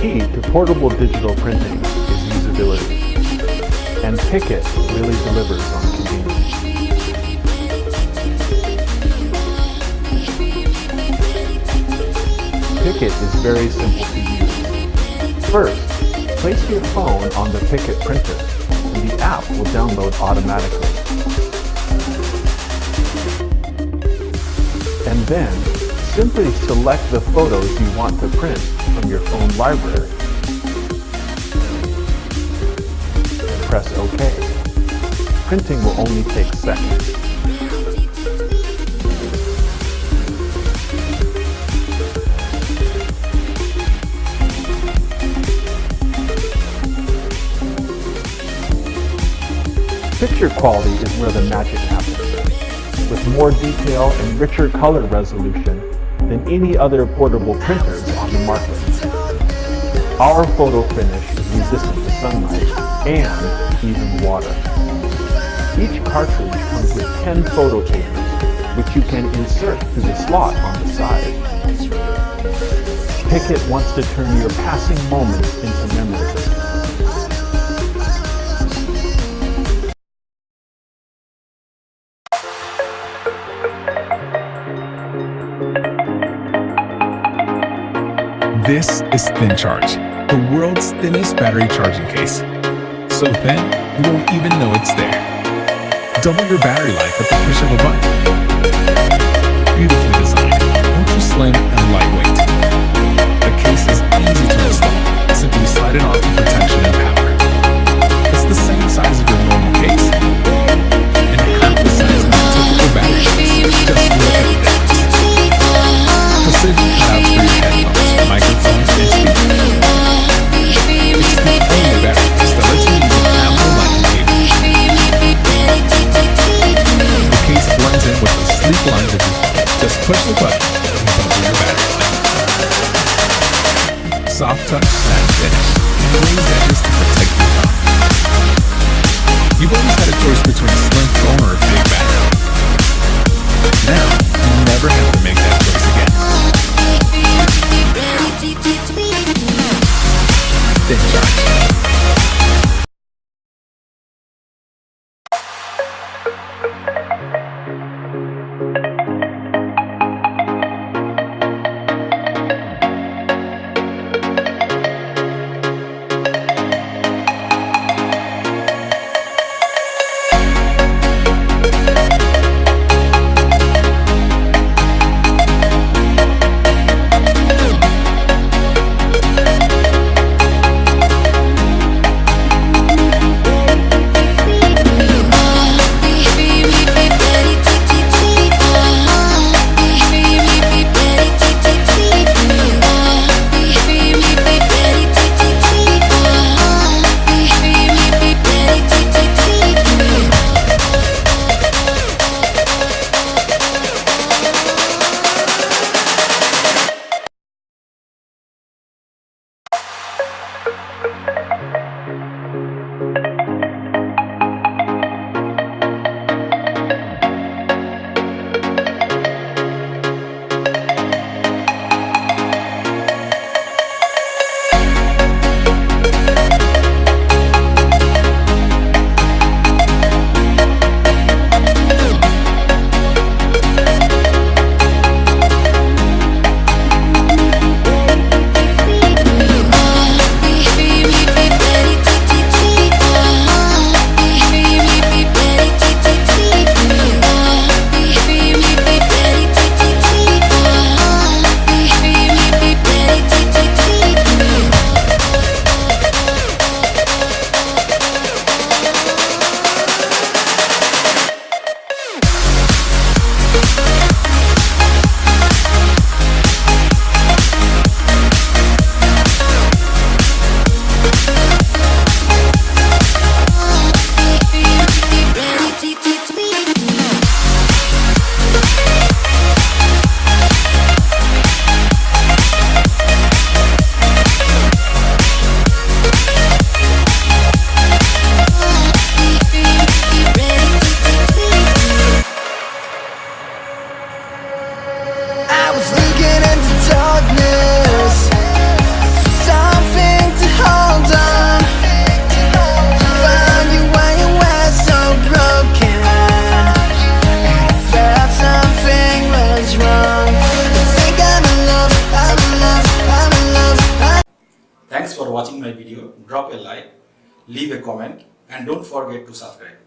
key to portable digital printing is usability, and PICKIT really delivers on convenience. PICKIT is very simple to use. First, place your phone on the PICKIT printer, and the app will download automatically. And then, simply select the photos you want to print from your phone library. And press OK. Printing will only take seconds. Picture quality is where the magic happens, with more detail and richer color resolution than any other portable printers on the market. Our photo finish is resistant to sunlight and even water. Each cartridge comes with 10 photo papers, which you can insert through the slot on the side. PICKIT wants to turn your passing moments into memories. This is Thin Charge, the world's thinnest battery charging case. So thin, you won't even know it's there. Double your battery life at the push of a button. Beautifully designed, ultra slim and lightweight. The case is easy to install. Simply slide it on for protection and power. It's the same size of your normal case, and half the size of a typical battery case. Just look at that. Precision cutouts for your headphones, microphones, and speakers. It's the only battery case that lets you use an ample lightning cable. The case blends in with the sleek lines of your phone. Just push the button and double your battery life. Soft touch, matte finish, and raised edges to protect your phone. You've always had a choice between a slim phone or a big battery. Now, you never have to make that choice again. Thin Charge. drop a like, leave a comment, and don't forget to subscribe.